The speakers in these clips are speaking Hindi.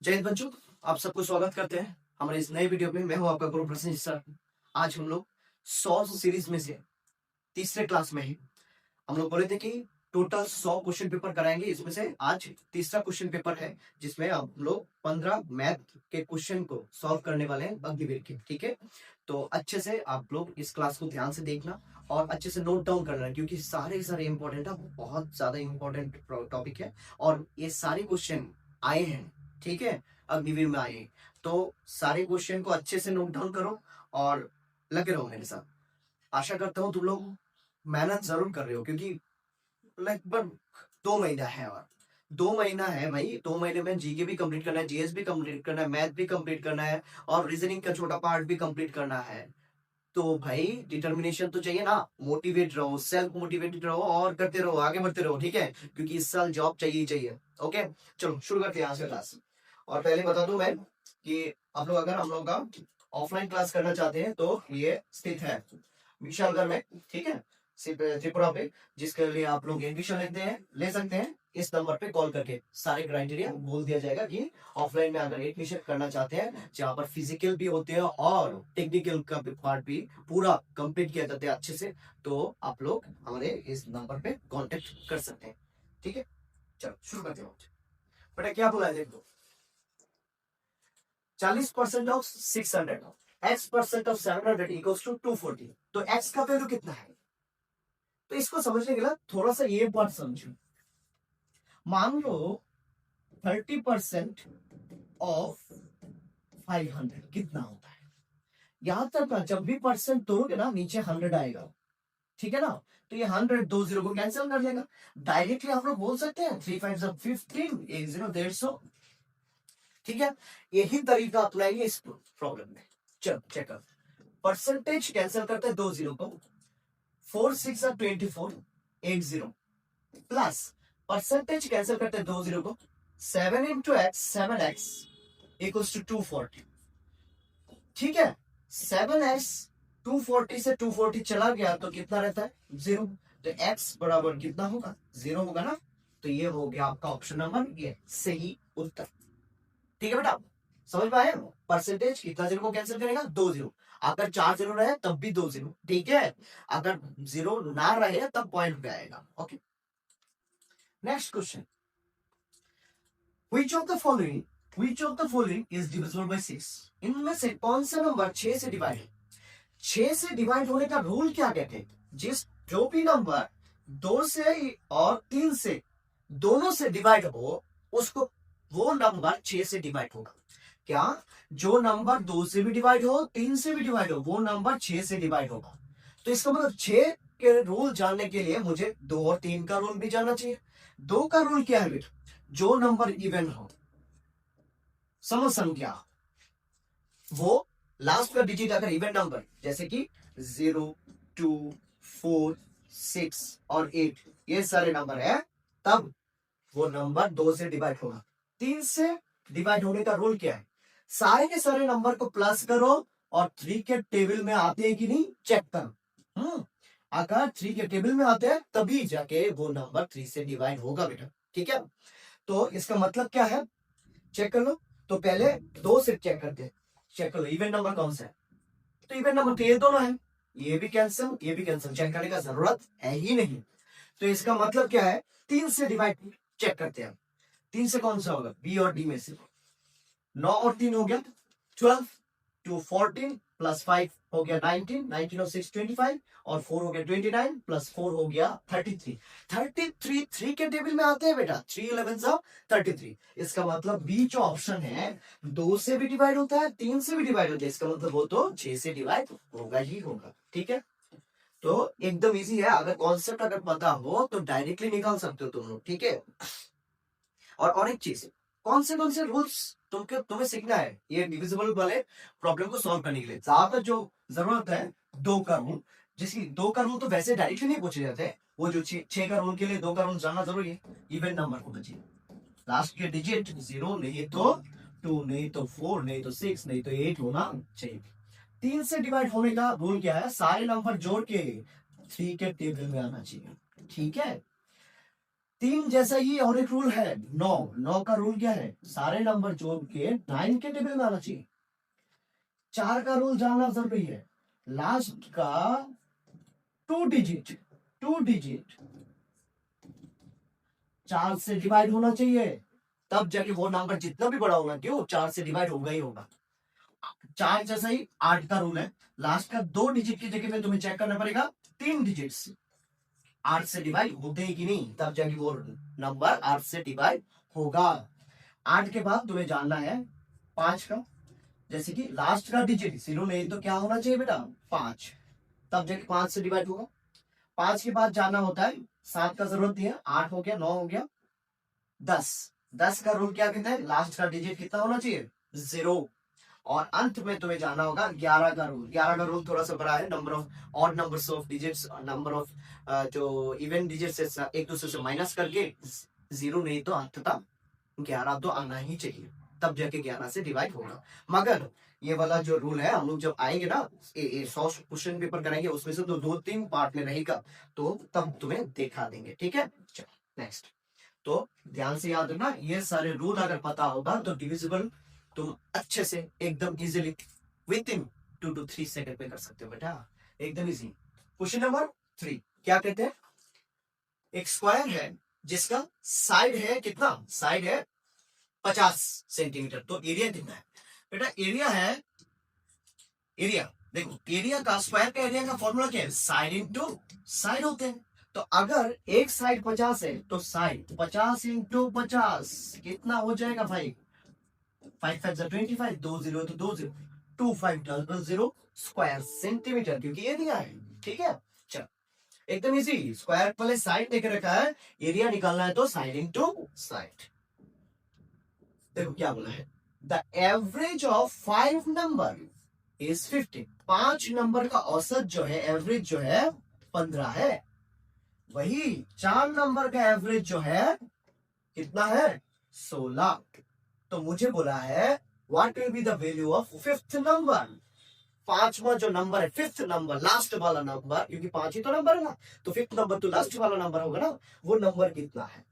जय हिंद बच्चों, आप सबको स्वागत करते हैं हमारे इस नए वीडियो में। मैं हूं आपका गुरु प्रसन्न सर। आज हम लोग 100 सीरीज में से तीसरे क्लास में हैं। हम लोग बोले थे कि टोटल 100 क्वेश्चन पेपर कराएंगे, इसमें से आज तीसरा क्वेश्चन पेपर है जिसमें हम लोग 15 मैथ के क्वेश्चन को सॉल्व करने वाले हैं अग्निवीर के। ठीक है, तो अच्छे से आप लोग इस क्लास को ध्यान से देखना और अच्छे से नोट डाउन करना, क्योंकि सारे इंपॉर्टेंट है, बहुत ज्यादा इंपॉर्टेंट टॉपिक है और ये सारे क्वेश्चन आए हैं। ठीक है, अग्निवीर में आए, तो सारे क्वेश्चन को अच्छे से नोट डाउन करो और लगे रहो मेरे साथ। आशा करता हूँ तुम लोग मेहनत जरूर कर रहे हो, क्योंकि लगभग 2 महीना है और 2 महीना है भाई। 2 महीने में जीके भी कंप्लीट करना है, जीएस भी कंप्लीट करना है, मैथ भी कंप्लीट करना है और रीजनिंग का छोटा पार्ट भी कंप्लीट करना है। तो भाई डिटर्मिनेशन तो चाहिए ना, मोटिवेट रहो, सेल्फ मोटिवेटेड रहो और करते रहो, आगे बढ़ते रहो। ठीक है, क्योंकि इस साल जॉब चाहिए ही चाहिए। ओके, चलो शुरू करते हैं आज का क्लास। और पहले बता दूं मैं कि आप लोग अगर हम लोग का ऑफलाइन क्लास करना चाहते हैं तो ये स्थित है विशालगढ़ में। ठीक है, त्रिपुरा पे, जिसके लिए आप लोग एडमिशन लेते हैं, ले सकते हैं इस नंबर पे कॉल करके। सारे क्राइटेरिया बोल दिया जाएगा कि ऑफलाइन में अगर एडमिशन करना चाहते हैं, जहाँ पर फिजिकल भी होते हैं और टेक्निकल का पार्ट भी पूरा कंप्लीट किया जाता है अच्छे से, तो आप लोग हमारे इस नंबर पे कांटेक्ट कर सकते हैं। ठीक है, चलो शुरू करते हैं। बेटा क्या बोला है देख लो, 40% of 600 x% of 700 equals to 240। तो x का वैल्यू कितना है? तो इसको समझने के लिए थोड़ा सा ये बात समझो। मान लो 30% ऑफ 500 कितना होता है? यहां तक ना जब भी परसेंट तोड़ोगे ना, नीचे 100 आएगा। ठीक है ना, तो ये 100 दो जीरो को कैंसिल कर लेगा। डायरेक्टली आप लोग बोल सकते हैं 3 5 15, 1 0 150। ठीक है, यही तरीका अपनाएंगे इस प्रॉब्लम में। चलो चेक कर, परसेंटेज कैंसिल करते हैं 2 जीरो को, 4 6 24, 8 0 प्लस परसेंटेज कैंसिल करते हैं 2 जीरो को, 7 into x 7x equals to 240। ठीक है, 7x 240 से 240 चला गया तो कितना रहता है? 0। तो x बराबर कितना होगा? 0 होगा ना। तो ये हो गया आपका ऑप्शन नंबर ये सही उत्तर। ठीक है बेटा, समझ में आया? परसेंटेज कितना जीरो को कैंसिल करेगा? 2 जीरो। अगर 4 जीरो रहे तब भी 2 जीरो। ठीक है, अगर 0 ना रहे तब पॉइंट पे आएगा। Okay, next question, Which of the following is divisible by 6? इनमें से कौन सा नंबर 6 से डिवाइड है? 6 से डिवाइड होने का रूल क्या कहते हैं? जो भी नंबर 2 से और 3 से दोनों से डिवाइड हो, उसको वो नंबर 6 से डिवाइड होगा। क्या? जो नंबर 2 से भी डिवाइड हो, 3 से भी डिवाइड हो, वो नंबर 6 से डिवाइड होगा। तो इसका मतलब 6 के रूल जानने के लिए मुझे 2 और 3 का रूल भी जानना चाहिए। 2 का रूल क्या है बेटा? जो नंबर इवन हो, सम संख्या, वो लास्ट का डिजिट अगर इवन नंबर, जैसे कि 0 2 4 6 और 8, ये सारे नंबर है, तब वो नंबर 2 से डिवाइड होगा। 3 से डिवाइड होने का रूल क्या है? सारे के सारे नंबर को प्लस करो और 3 के टेबल में आते हैं कि नहीं चेक करो। अगर 3 के टेबल में आते हैं तभी जाके वो नंबर 3 से डिवाइड होगा बेटा। ठीक है, तो इसका मतलब क्या है चेक कर लो। तो पहले 2 से चेक करते हैं, चेक कर लो इवन नंबर कौन सा है। तो इवन नंबर तो ये दोनों है, ये भी कैंसिल ये भी कैंसिल, चेक करने का जरूरत है ही नहीं। तो इसका मतलब क्या है? 3 से डिवाइड चेक करते हैं। 3 से कौन सा होगा? बी और डी में से। 9 और 3 हो गया 12, 2 14 प्लस 5 हो गया 19, 19 और 6 25 और 4 हो गया 29 प्लस 4 हो गया 33। 33 3 के टेबल में आते हैं बेटा, 3 11 33। इसका मतलब बी जो ऑप्शन है 2 से भी डिवाइड होता है, 3 से भी डिवाइड होता है, इसका मतलब वो तो 6 से डिवाइड होगा ही होगा। ठीक है, तो एकदम इजी है, अगर कॉन्सेप्ट अगर पता हो तो डायरेक्टली निकाल सकते हो तुम लोग। ठीक है, और एक चीज, कौन से रूल्स तुम्हें सीखना है ये डिविजिबल वाले प्रॉब्लम को सॉल्व करने के लिए। ज्यादातर जो जरूरत है 2 का रूल, जिसकी 2 का रूल तो वैसे डायरेक्टली नहीं पूछे जाते हैं, वो जो 6 का रूल के लिए 2 का रूल जानना जरूरी है। इवन नंबर को बचिए, लास्ट के डिजिट 0 नहीं तो 2 नहीं तो 4 नहीं तो 6 नहीं तो 8 होना चाहिए। 3 से डिवाइड होने का रूल क्या है? सारे नंबर जोड़ के 3 के टेबल में आना चाहिए। ठीक है, 3 जैसा ही और एक रूल है 9। 9 का रूल क्या है, सारे नंबर जोड़ के 9 के टेबल में आना चाहिए। 4 का रूल जानना जरूरी है, लास्ट का 2 डिजिट 4 से डिवाइड होना चाहिए, तब जाके वो नंबर जितना भी बड़ा होगा क्यों 4 से डिवाइड होगा ही होगा। 4 जैसा ही 8 का रूल है, लास्ट का 2 डिजिट की जगह में तुम्हें चेक करना पड़ेगा 3 डिजिट्स 8 से डिवाइड होते हैं कि नहीं, तब जाके वो नंबर 8 से डिवाइड होगा। 8 के बाद तुम्हें जानना है 5 का, जैसे कि लास्ट का डिजिट 0 नहीं तो क्या होना चाहिए बेटा 5, तब जाके 5 से डिवाइड होगा। 5 के बाद जानना होता है 7 का जरूरत नहीं है, 8 हो गया 9 हो गया 10। 10 का रूल क्या कहता है, लास्ट का डिजिट कितना होना चाहिए 0। और अंत में तुम्हें जाना होगा 11 का रूल। 11 का रूल थोड़ा सा बड़ा है, number of odd numbers of digits, number of जो इवन डिजिट से एक दूसरे से माइनस करके 0 नहीं तो अंततः 11 तो आना ही चाहिए, तब जाके 11 से डिवाइड होगा। मगर ये वाला जो रूल है हम लोग जब आएंगे ना 100 क्वेश्चन पेपर कराएंगे उसमें से तो 2-3 पार्ट में रहेगा, तो तब तुम्हें दिखा देंगे, ठीक है। चलो नेक्स्ट, तो ध्यान से याद रखना, ये सारे रूल अगर पता होगा तो डिविजिबल तुम अच्छे से एकदम easily with in 2 to 3 second में कर सकते हो बेटा, एकदम इजी। क्वेश्चन नंबर 3 क्या कहते हैं, एक स्क्वायर है जिसका साइड है कितना, साइड है 50 सेंटीमीटर, तो एरिया कितना है बेटा, एरिया है, एरिया देखो एरिया का स्क्वायर का एरिया का फॉर्मूला क्या है, साइड इंटू साइड होते हैं। तो अगर एक साइड 50 है तो साइड 50 इंटू 50 कितना हो जाएगा भाई, 5 5 25, 2 0 तो 2 0, 2 5 0 स्क्वायर सेंटीमीटर, क्योंकि एरिया है, ठीक है। चलो एकदम इजी, स्क्वायर पहले साइड देके रखा है, एरिया निकालना है तो साइड इंटू साइड। देखो क्या बोला है, the average of 5 number is 15। 5 number का औसत जो है, एवरेज जो है 15 है, वही 4 नंबर का एवरेज जो है कितना है 16। तो मुझे बोला है what will be the value of 5th number, 5वां जो नंबर है 5th नंबर, लास्ट वाला नंबर, क्योंकि 5 ही तो नंबर है ना, तो 5th नंबर तो लास्ट वाला नंबर होगा ना, वो नंबर कितना है।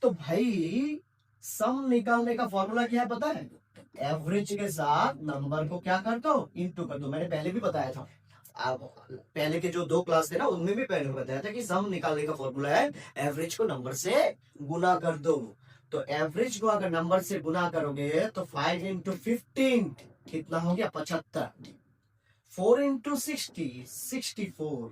तो भाई सम निकालने का फॉर्मूला क्या है पता है, एवरेज के साथ नंबर को क्या कर दो इंटू कर दो, मैंने पहले भी बताया था, आप पहले के जो 2 क्लास थे ना उनमें भी पहले बताया था कि सम निकालने का फॉर्मूला है एवरेज को नंबर से गुना कर दो। तो एवरेज को अगर नंबर से गुना करोगे तो 5 इंटू 15 कितना हो गया 75, 4 इंटू 60 64,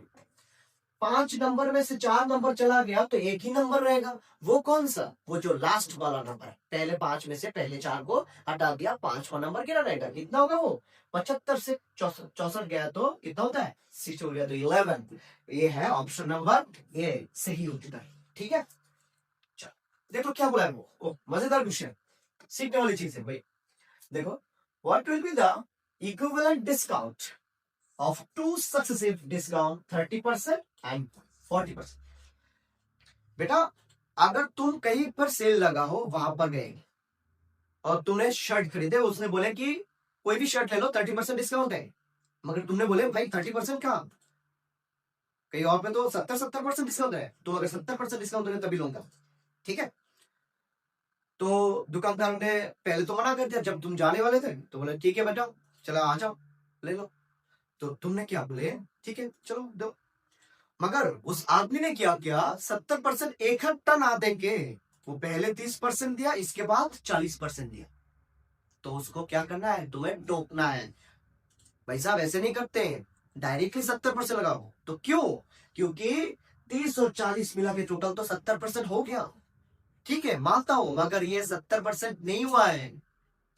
5 नंबर में से 4 नंबर चला गया तो एक ही नंबर रहेगा, वो कौन सा, वो जो लास्ट वाला नंबर है, पहले 5 में से पहले 4 को हटा दिया, 5वां नंबर कितना रहेगा, कितना होगा वो 75 से 64 गया तो कितना होता है 6 हो गया तो 11। ये है ऑप्शन नंबर ए सही उत्तर, ठीक है। चलो देखो क्या बोला है वो, मजेदार क्वेश्चन, सीखने वाली चीज है भाई। देखो what will be the equivalent discount of 2 successive discount 30% and 40%। बेटा अगर तुम कहीं पर सेल लगा हो वहां पर गए और तुमने शर्ट खरीदे, उसने बोले कि कोई भी शर्ट ले लो 30% डिस्काउंट है, मगर तुमने बोले भाई 30% कहाँ, कहीं और पे तो 70% डिस्काउंट है, तुम अगर 70% डिस्काउंट दोगे तभी लूंगा, ठीक है। तो दुकानदार ने पहले तो मना कर दिया, जब तुम जाने वाले थे तो बोले ठीक है बेटा चलो आ जाओ ले लो, तो तुमने क्या बोले ठीक है चलो दो, मगर उस आदमी ने क्या किया 70% इकट्ठा ना देके वो पहले 30% दिया, इसके बाद 40% दिया, तो उसको क्या करना है तुम्हें टोकना है, भाई साहब ऐसे नहीं करते डायरेक्टली 70% लगाओ, तो क्यों, क्योंकि 30 और 40 मिला के टोटल तो 70% हो गया, ठीक है मानता हूं, मगर ये 70% नहीं हुआ है,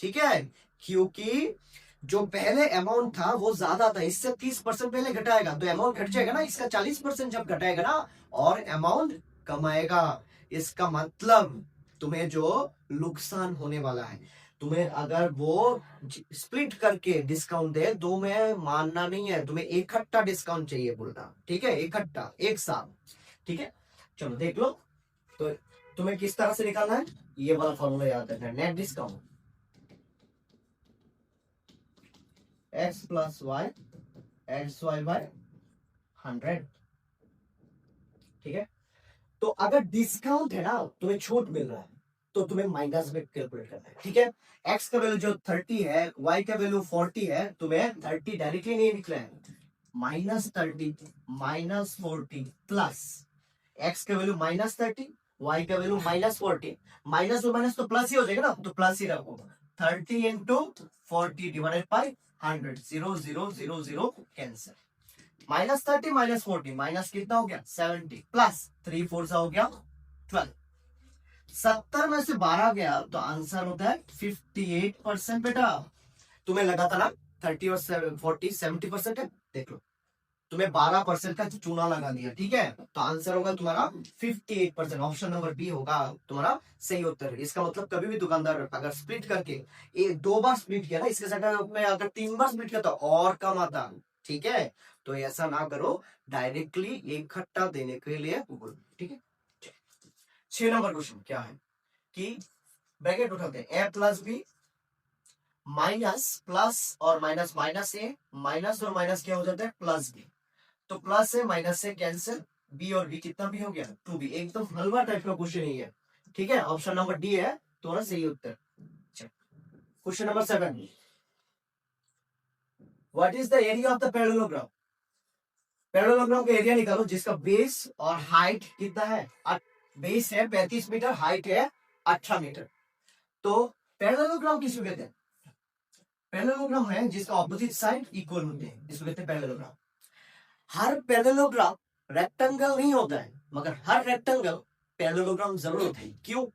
ठीक है, क्योंकि जो पहले अमाउंट था वो ज्यादा था, इससे 30% पहले घटाएगा तो अमाउंट घट जाएगा ना, इसका 40% जब घटाएगा ना और अमाउंट कमाएगा, इसका मतलब तुम्हें जो नुकसान होने वाला है, तुम्हें अगर वो स्प्लिट करके डिस्काउंट दे दो में मानना नहीं है, तुम्हें इकट्ठा डिस्काउंट चाहिए बोलना, ठीक है, इकट्ठा एक साथ, ठीक है। चलो देख लो, तो तुम्हें किस तरह से निकालना है, ये वाला फॉर्मूला याद रखना है, net discount x plus y xy by 100, ठीक है। तो अगर डिस्काउंट है ना, तुम्हें छूट मिल रहा है, तो तुम्हें माइनस में कैलकुलेट करना है, ठीक है। एक्स का वैल्यू जो 30 है, वाई का वैल्यू 40 है, तुम्हें 30 डायरेक्टली नहीं निकला है, -30 -40 प्लस एक्स का वैल्यू -30, वाई का वैल्यू -40, माइनस और माइनस तो प्लस ही हो जाएगा ना, तो प्लस ही रखो। 30 into 40 divided by 100, 0 0 0 0 cancel. -30 -40 minus कितना हो गया 70, प्लस 3 4 हो गया 12। 70 में से 12 गया तो आंसर होता है 58% बेटा। तुम्हें लगा था ना 30 और 40 70% है, देख लो तुम्हें 12% का चूना लगा दिया, ठीक है। तो आंसर होगा तुम्हारा 58%। ऑप्शन नंबर बी होगा तुम्हारा सही उत्तर। इसका मतलब कभी भी दुकानदार अगर स्प्लिट करके दो बार स्प्लिट किया ना, इसके साथ में अगर 3 बार स्प्लिट किया तो और कम आता, ठीक है। तो ऐसा ना करो, डायरेक्टली इकट्ठा देने के लिए बोलो, ठीक है। 6 नंबर क्वेश्चन क्या है कि ब्रैकेट उठाते हैं, ए प्लस बी माइनस प्लस और माइनस माइनस ए, माइनस और माइनस क्या हो जाता है प्लस बी, तो प्लस से माइनस से कैंसिल, बी और बी कितना भी हो गया 2b। एकदम हलवा टाइप का क्वेश्चन ही है, ठीक है। ऑप्शन नंबर डी है तुम्हारा सही उत्तर। Question number 7, what is the area of the parallelogram. Parallelogram का एरिया निकालो जिसका बेस और हाइट कितना है, बेस है 35 मीटर, हाइट है 18 मीटर। तो पैरेललोग्राम किसको कहते हैं, पैरेललोग्राम है जिसका ऑपोजिट साइड इक्वल होते हैं, इसको कहते हैं पैरेललोग्राम। हर पैरेललोग्राम रेक्टेंगल नहीं होता है, मगर हर रेक्टेंगल पैरेललोग्राम जरूर होता है। क्यों,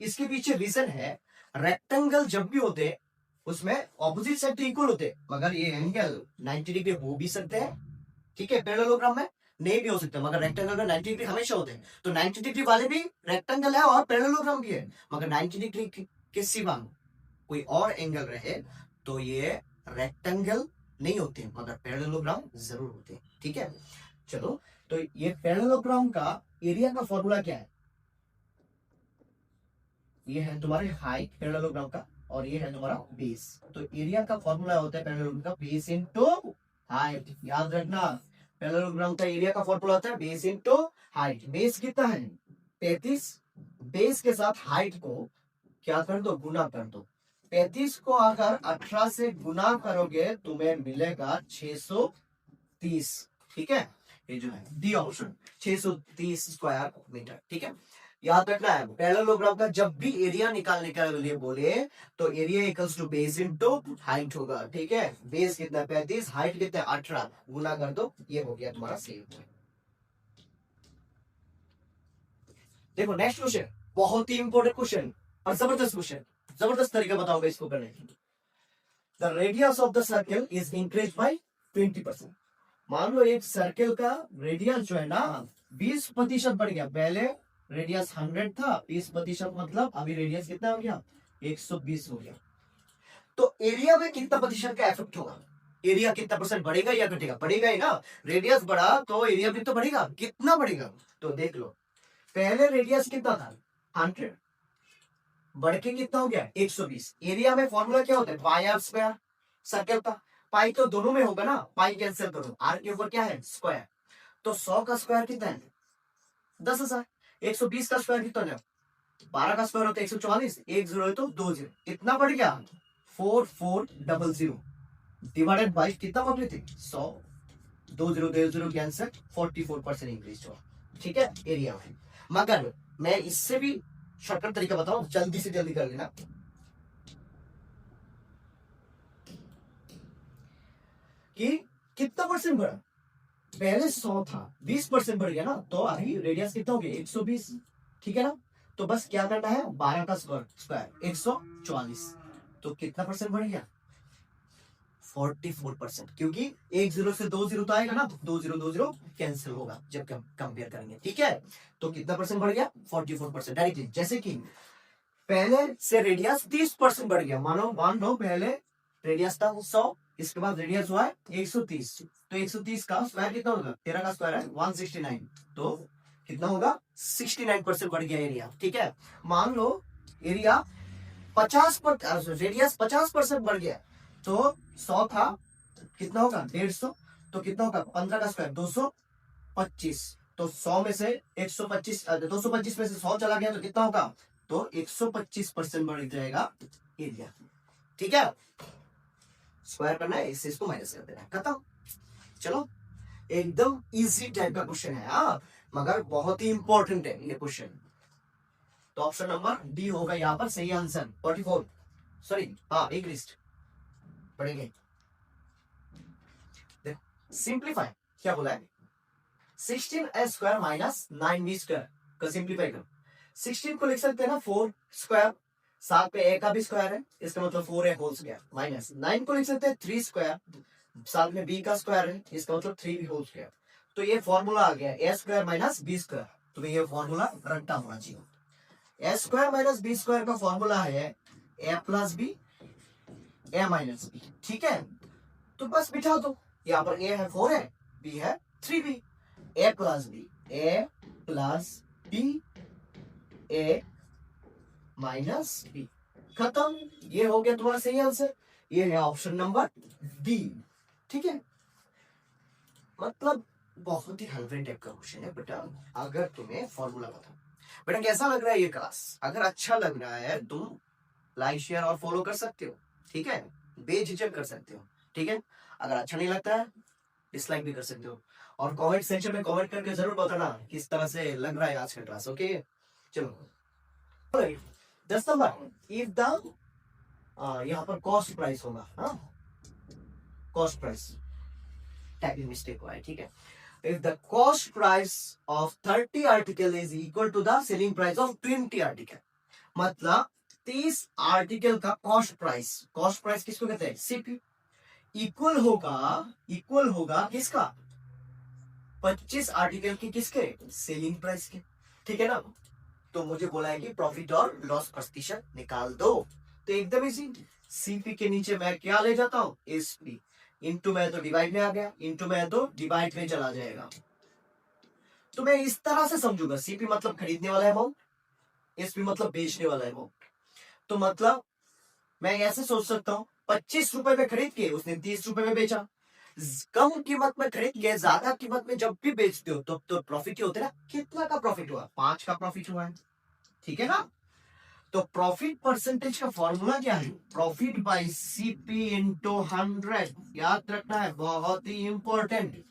इसके पीछे रीजन है, रेक्टेंगल जब भी होते हैं उसमें ऑपोजिट साइड तो इक्वल होते हैं, मगर ये एंगल 90 डिग्री हो भी सकते हैं, ठीक है। पैरेललोग्राम में नहीं भी हो सकते, मगर रेक्टेंगल में 90 डिग्री हमेशा होते हैं। तो 90 डिग्री वाले भी रेक्टेंगल है और पैरेललोग्राम भी है, मगर 90 डिग्री के सिवा कोई और एंगल रहे तो ये रेक्टेंगल नहीं होते, मगर पैरेललोग्राम जरूर होते हैं, ठीक है। चलो, तो ये पैरेललोग्राम का एरिया का फॉर्मूला क्या है, ये है तुम्हारे हाइट पैरेललोग्राम का और ये है तुम्हारा बेस। तो एरिया का फॉर्मूला होता है पैरेललोग्राम का बेस इनटू हाइट। याद रखना, पैरेललोग्राम का एरिया का फॉर्मूला होता है बेस इनटू हाइट। बेस कितना है 35, बेस के साथ हाइट को क्या कर दो, गुना कर दो। 35 को अगर 18 से गुना करोगे तुम्हें मिलेगा 630, ठीक है। ये जो है डी ऑप्शन 630 स्क्वायर मीटर, ठीक है। याद रखना है, पैरेललोग्राम का जब भी एरिया निकालने के लिए बोले तो area equals to base into height होगा, ठीक है। बेस कितना 35, हाइट कितना 18, गुना कर दो, ये हो गया तुम्हारा सही उत्तर। देखो नेक्स्ट क्वेश्चन बहुत ही इंपॉर्टेंट क्वेश्चन और जबरदस्त क्वेश्चन, जबरदस्त तरीका बताओगे इसको करने की। The radius of the circle is increase by 20%। मान लो एक सर्कल का रेडियस जो है ना 20% बढ़ गया, पहले रेडियस 100 था, 20% मतलब अभी रेडियस कितना हो गया 120 हो गया। तो एरिया में कितना प्रतिशत का इफेक्ट होगा, एरिया कितना परसेंट बढ़ेगा या घटेगा, बढ़ेगा ही ना। रेडियस बढ़ा तो एरिया भी तो बढ़ेगा, कितना बढ़ेगा, तो देख लो पहले रेडियस कितना था 100, बढ़ के कितना हो गया 120। एरिया में फॉर्मूला क्या होता है पाई आर स्क्वायर, सर्कल का पाई तो दोनों में होगा ना, पाई कैंसिल करो, आर के ऊपर क्या है स्क्वायर। तो 100 का स्क्वायर कितना है 10,000, 120 का स्क्वायर कितना है 12 का स्क्वायर होता है 144, 1 0 है तो 2 0, कितना बढ़ गया 4400 डिवाइडेड बाई कितना पॉपुलेशन 100, 2 0 2 0 कैंसिल, 44% इंक्रीज हुआ, ठीक है एरिया में। मगर मैं इससे भी शॉर्टकट तरीका बताऊं, जल्दी से जल्दी कर लेना। कि कितना परसेंट बढ़ा, पहले 100 था 20% बढ़ गया ना, तो अभी रेडियस कितना हो गया 120, ठीक है ना। तो बस क्या करना है 12 का स्क्वायर 144, तो कितना परसेंट बढ़ गया 44%, क्योंकि 1 0 से 2 0 तो आएगा ना, 2 0 कैंसिल होगा जब कंपेयर करेंगे, ठीक है। तो कितना परसेंट बढ़ गया 44% डायरेक्टली। जैसे कि पहले से रेडियस 30% बढ़ गया, मान लो पहले रेडियस था 100, इसके बाद रेडियस हुआ है 130, तो 130 का स्क्वायर कितना होगा 13 का स्क्वायर है 169, तो कितना होगा 69% बढ़ गया एरिया, ठीक है। मान लो एरिया 50%, रेडियस 50% बढ़ गया, तो 100 था कितना होगा 150, तो कितना होगा 15 का स्क्वायर 225, तो 100 में से 125 225 में से 100 चला गया तो कितना होगा, तो 125% बढ़ जाएगा एरिया। ठीक है, स्क्वायर करना है, इससे इसको माइनस कर देना है, खत्म। चलो, एकदम इजी टाइप का क्वेश्चन है हाँ, मगर बहुत ही इंपॉर्टेंट है ये क्वेश्चन। तो ऑप्शन नंबर डी होगा यहाँ पर सही आंसर। 44 सॉरी हाँ, एक लिस्ट पढ़ेंगे। देखो सिंप्लीफाई क्या बोला है, 16a square minus 9b square का सिंप्लीफाई करो। 16 को लिख सकते हैं ना 4 स्क्वायर, साथ पे a का भी स्क्वायर है, इसका मतलब 4a होल स्क्वायर, माइनस 9 को लिख सकते हैं 3 स्क्वायर, साथ में b का स्क्वायर है, इसका मतलब 3b होल स्क्वायर। तो ये फॉर्मूला आ गया a square minus b square. तो ये फॉर्मूला रट्टा होना चाहिए। a square minus b square का फॉर्मूला है a plus b a minus b। ठीक है, तो बस बिठा दो, यहाँ पर a है 4 है, b है 3b, a plus b a minus b, खत्म। ये हो गया तुम्हारा सही आंसर, ये है ऑप्शन नंबर डी। ठीक है, मतलब बहुत ही हलवे टाइप का क्वेश्चन है बेटा, अगर तुम्हें फॉर्मूला पता। बेटा कैसा लग रहा है ये क्लास, अगर अच्छा लग रहा है तुम लाइक शेयर और फॉलो कर सकते हो, ठीक है, बेझिझक कर सकते हो, ठीक है। अगर अच्छा नहीं लगता है डिसलाइक भी कर सकते हो, और कमेंट सेक्शन में कमेंट करके जरूर बताना किस तरह से लग रहा है आज का क्लास। ओके चलो 10 नंबर, इफ द यहाँ पर कॉस्ट प्राइस होगा, हाँ कॉस्ट प्राइस टाइपिंग मिस्टेक हुआ है, ठीक है। If the cost price of 30 article is equal to the selling price of 20 article, मतलब 30 आर्टिकल का कॉस्ट प्राइस किसको कहते हैं, सीपी, इक्वल होगा किसका, 25 आर्टिकल की किसके, सेलिंग प्राइस के, ठीक है ना। तो मुझे बोला है कि प्रॉफिट और लॉस प्रतिशत निकाल दो, तो एकदम इजी, सीपी के नीचे मैं क्या ले जाता हूं, एसपी, इनटू में तो डिवाइड में आ गया, इनटू में तो डिवाइड में चला जाएगा। तो मैं इस तरह से समझूंगा, सीपी मतलब खरीदने वाला अमाउंट, एसपी मतलब बेचने वाला अमाउंट। तो मतलब मैं ऐसे सोच सकता हूँ 25 रुपए में खरीद के उसने 30 रुपए में बेचा, कम कीमत में खरीद के ज्यादा कीमत में जब भी बेचते हो तो प्रॉफिट ही होते ना। कितना का प्रॉफिट हुआ, 5 का प्रॉफिट हुआ है, ठीक है ना। तो प्रॉफिट परसेंटेज का फॉर्मूला क्या है, प्रॉफिट बाय सीपी इंटू 100, याद रखना है, बहुत ही इंपॉर्टेंट।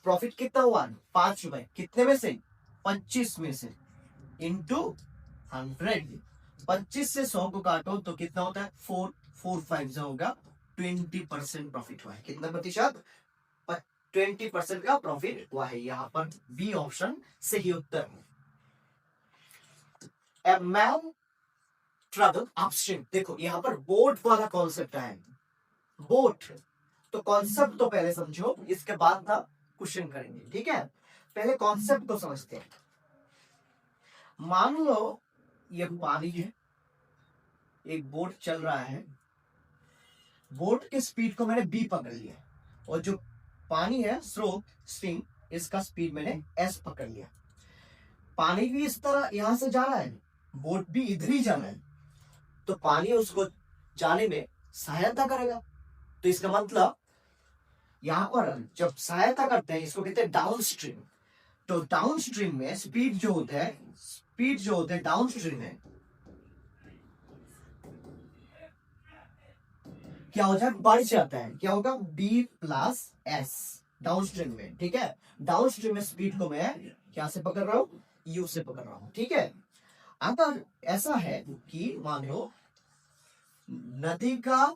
प्रॉफिट कितना हुआ, 5 रुपए, कितने में से, 25 में से, इंटू 100, 25 से 100 को काटो तो कितना होता है, 4 होगा, 20% प्रॉफिट हुआ है, कितना प्रतिशत, 20% का प्रॉफिट हुआ है। यहाँ पर बी ऑप्शन सही उत्तर। A man travel upstream, देखो यहाँ पर बोट वाला कॉन्सेप्ट है, बोट, तो कॉन्सेप्ट तो पहले समझो, इसके बाद ना क्वेश्चन करेंगे, ठीक है। पहले कॉन्सेप्ट तो समझते हैं। मान लो ये पानी है, एक बोट चल रहा है, बोट के स्पीड को मैंने बी पकड़ लिया, और जो पानी है स्रोत स्ट्रीम, इसका स्पीड मैंने एस पकड़ लिया। पानी भी इस तरह यहां से जा रहा है, बोट भी इधर ही जाना है, तो पानी उसको जाने में सहायता करेगा। तो इसका मतलब यहां पर जब सहायता करते हैं इसको कहते हैं डाउन स्ट्रीम। तो डाउन स्ट्रीम में स्पीड जो होता है डाउन स्ट्रीम में क्या होता है, बढ़ जाता है, क्या होगा, B plus S downstream में, ठीक है। डाउन स्ट्रीम में स्पीड को मैं क्या से पकड़ रहा हूं, यू से पकड़ रहा हूं, ठीक है। अगर ऐसा है कि मान लो नदी का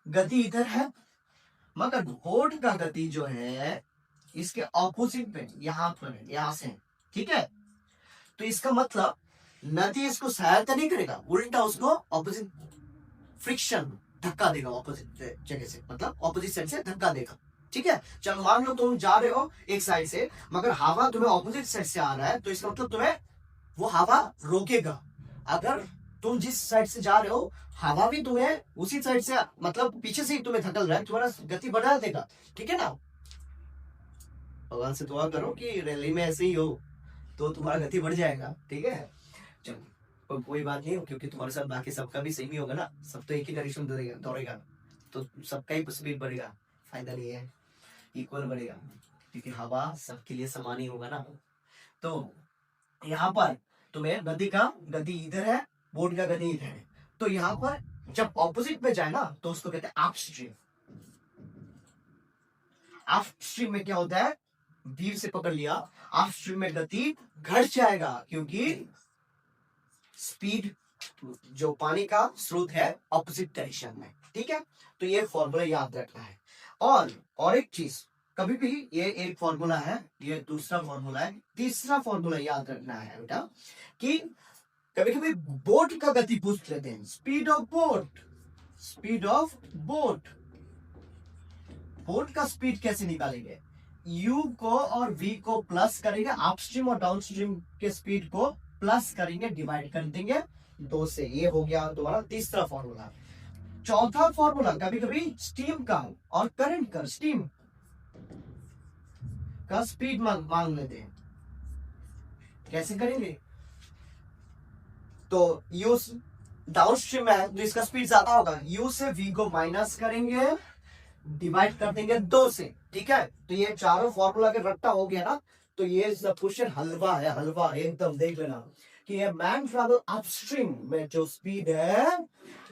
गति इधर है, मगर बोट का गति जो है इसके ऑपोजिट में यहां पर, यहां से, ठीक है। तो इसका मतलब नदी इसको सहायता नहीं करेगा, उल्टा उसको ऑपोजिट फ्रिक्शन, धक्का देगा ऑपोजिट जगह से, मतलब ऑपोजिट साइड से धक्का देगा, ठीक है। चलो मान लो तुम जा रहे हो एक साइड से, मगर हवा तुम्हें ऑपोजिट साइड से आ रहा है, तो इसका मतलब तुम्हें वो हवा रोकेगा। अगर तुम जिस साइड से जा रहे हो हवा भी तुम्हें उसी साइड से, मतलब पीछे से ही तुम्हें धकल रहा है, तुम्हारा गति बढ़ा देगा, ठीक है ना। भगवान से दुआ करो कि रैली में ऐसे ही हो तो तुम्हारा गति बढ़ जाएगा, ठीक है। चलो कोई बात नहीं, क्योंकि तुम्हारे साथ बाकी सबका भी सही होगा ना, सब तो एक ही डायरेक्शन दौड़ेगा, तो सबका ही स्पीड बढ़ेगा, फायदा नहीं है, इक्वल बढ़ेगा। क्योंकि हवा सबके लिए समान ही होगा ना। तो यहाँ पर तुम्हें गति इधर है, बोट का गति इधर है, तो यहाँ पर जब ऑपोजिट में जाए ना तो उसको कहते हैं अपस्ट्रीम। अपस्ट्रीम में क्या होता है, धीरे से पकड़ लिया, अपस्ट्रीम में गति घट जाएगा क्योंकि स्पीड जो पानी का स्रोत है ऑपोजिट डायरेक्शन में। ठीक है, तो ये फॉर्मूला याद रखना है। और एक चीज, कभी भी ये एक फॉर्मूला है, ये दूसरा फॉर्मूला है, तीसरा फॉर्मूला याद रखना है बेटा कि कभी कभी बोट का गति पूछ लेते हैं, speed of boat, speed of boat. Boat का स्पीड कैसे निकालेंगे, u को और v को प्लस करेंगे, अपस्ट्रीम और डाउनस्ट्रीम के स्पीड को प्लस करेंगे, डिवाइड कर देंगे 2 से। ये हो गया तुम्हारा तीसरा फॉर्मूला। चौथा फॉर्मूला, कभी कभी स्टीम का और करंट का, स्टीम का स्पीड मांग लेते हैं, कैसे करेंगे, तो u डाउनस्ट्रीम में है तो इसका स्पीड ज्यादा होगा, u से v को माइनस करेंगे, डिवाइड कर देंगे 2 से। ठीक है, तो ये चारों फॉर्मूला के रट्टा हो गया ना। तो ये क्वेश्चन हलवा है, हलवा एकदम। देख लेना कि ये मैन ट्रैवल अपस्ट्रीम में जो स्पीड है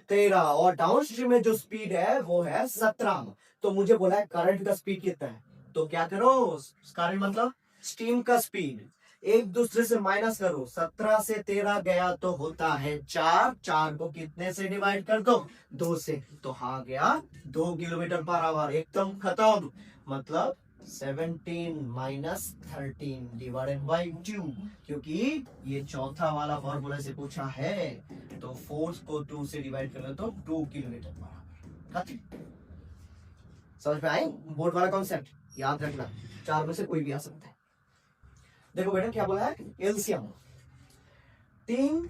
13 और डाउनस्ट्रीम में जो स्पीड है वो है 17। तो मुझे बोला है करंट का स्पीड कितना है, तो क्या करो, करंट मतलब स्टीम का स्पीड एक दूसरे से माइनस करो, 17 से 13 गया तो होता है 4, 4 को कितने से डिवाइड कर दो, 2 से, तो हाँ गया 2 किलोमीटर पर आवर, एकदम खत्म। मतलब 17 माइनस 13 डिवाइडेड बाई 2, क्योंकि ये चौथा वाला फॉर्मूला से पूछा है, तो फोर्स को 2 से डिवाइड कर तो 2 किलोमीटर पर आवर। समझ में आई बोर्ड वाला कॉन्सेप्ट, याद रखना, 4 में से कोई भी आ सकता है। देखो बेटा क्या बोला है, एलसीएम 3,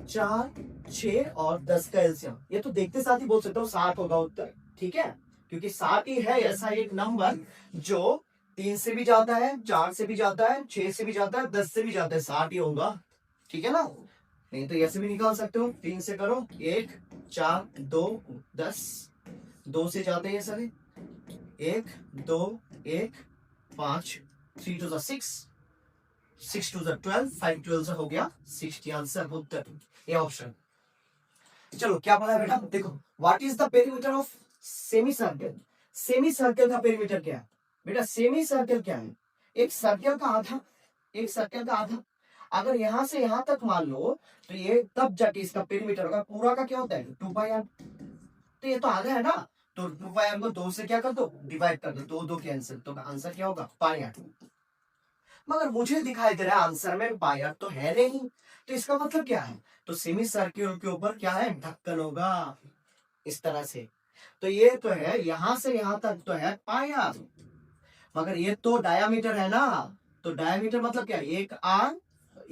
4, 6 और 10 का एलसीएम, ये तो देखते साथ ही बोल सकते हो 60 होगा उत्तर। ठीक है, क्योंकि 60 ही है ऐसा एक नंबर जो 3 से भी जाता है, 4 से भी जाता है, 6 से भी जाता है, 10 से भी जाता है, 60 ही होगा। ठीक है ना, नहीं तो ऐसे भी निकाल सकते हो, 3 से करो 1, 4, 2, 10, 2 से जाते हैं सारे, 1, 2, 1, 5, 3 to the 6, 6 to the 12, 5 12 से हो गया 60 आंसर उत्तर, ये ऑप्शन। चलो क्या बोला है बेटा, देखो what is the perimeter of semi circle. Semi circle का पेरीमीटर क्या है बेटा, सेमी सर्कल क्या है, एक सर्कल का आधा, एक सर्कल का आधा। अगर यहां से यहां तक मान लो तो ये तब जाके इसका पेरीमीटर होगा, पूरा का क्या होता है 2πr, तो ये तो आधा है ना, तो 2πr को 2 से क्या कर दो, डिवाइड कर दो, 2 कैंसिल, तो आंसर क्या होगा πr। मगर मुझे दिखाई दे रहा है आंसर में πr तो है नहीं, तो इसका मतलब क्या है, तो सेमी सर्कल के ऊपर क्या है, ढक्कन होगा इस तरह से। तो ये तो है यहां से यहां तक तो है πr, मगर ये तो डायामीटर है ना, तो डायामीटर मतलब क्या, एक r,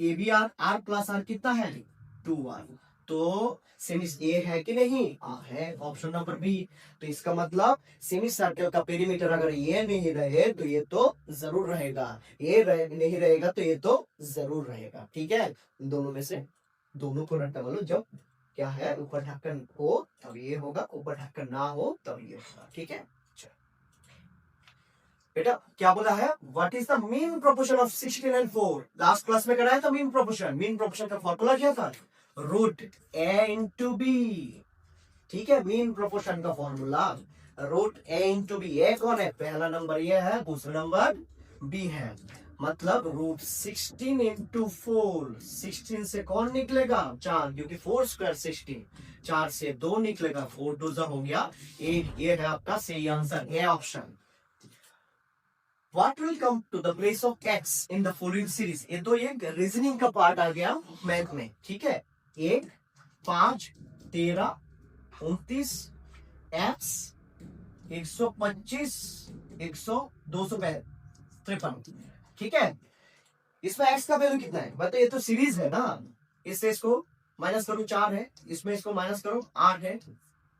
A B R, R plus R कितना है 2r, तो सेमी ए है कि नहीं, है, ऑप्शन नंबर बी। तो इसका मतलब सेमी सर्कल का पेरीमीटर अगर ये नहीं रहे तो ये तो जरूर रहेगा, ये नहीं रहेगा तो ये तो जरूर रहेगा। ठीक है, दोनों में से दोनों को रट्टा बोलो, जब क्या है ऊपर ढक्कन हो तब ये होगा, ऊपर ढक्कन ना हो तब ये होगा। ठीक है बेटा क्या बोला है, what is the mean proportion of 16 and 4, last class में कराया था मीन प्रोपोर्शन। मीन प्रोपोर्शन का फॉर्मूला क्या था, रूट ए इंटू बी। ठीक है, मीन प्रोपोर्शन का फॉर्मूला रूट ए इंटू बी। ए कौन है, पहला नंबर ये है, दूसरा नंबर बी है, मतलब रूट 16 इंटू 4, 16 से कौन निकलेगा 4, क्योंकि 4 स्क्वायर 16, 4 से 2 निकलेगा, 4 2 हो गया 8। ये है आपका सही answer, A option. What will come to the place of x in the following series? ये तो एक रीजनिंग का पार्ट आ गया मैथ में। ठीक है, 1, 5, 13, 29, x 125, 100, 253। ठीक है, इसमें x का वैल्यू कितना है बताइए, ये तो सीरीज है ना, इससे इसको माइनस करो 4 है, इसमें इसको माइनस करो 8 है,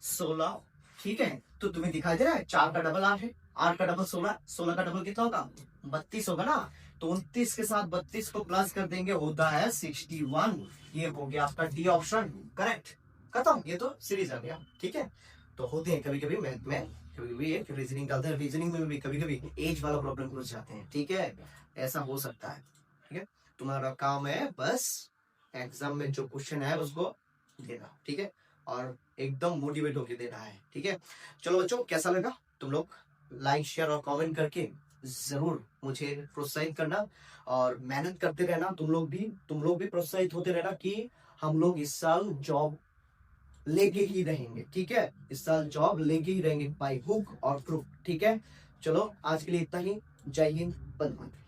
16। ठीक है, तो तुम्हें दिखाई दे रहा है 4 का डबल 8 है, 8 का डबल 16, 16 का डबल कितना होगा 32 होगा ना, तो 29 के साथ 32 को प्लस कर देंगे, होता है 61। ये हो गया आपका डी ऑप्शन करेक्ट, खत्म, ये तो सीरीज आ गया। ठीक है, तो होते हैं कभी कभी मैथ में, कभी कभी एक रीजनिंग डालते हैं, रीजनिंग में भी कभी कभी एज वाला प्रॉब्लम घुस जाते हैं, ठीक है, ऐसा हो सकता है, ठीक है। तुम्हारा काम है बस एग्जाम में जो क्वेश्चन है उसको देना, ठीक है, और एकदम मोटिवेट होके देना है, ठीक है। चलो बच्चों, कैसा लगा? तुम लोग लाइक शेयर और कमेंट करके जरूर मुझे प्रोत्साहित करना, और मेहनत करते रहना, तुम लोग भी प्रोत्साहित होते रहना कि हम लोग इस साल जॉब लेके ही रहेंगे, ठीक है, इस साल जॉब लेके ही रहेंगे बाय हुक और क्रुक, ठीक है। चलो आज के लिए इतना ही। जय हिंद, वंदे मातरम।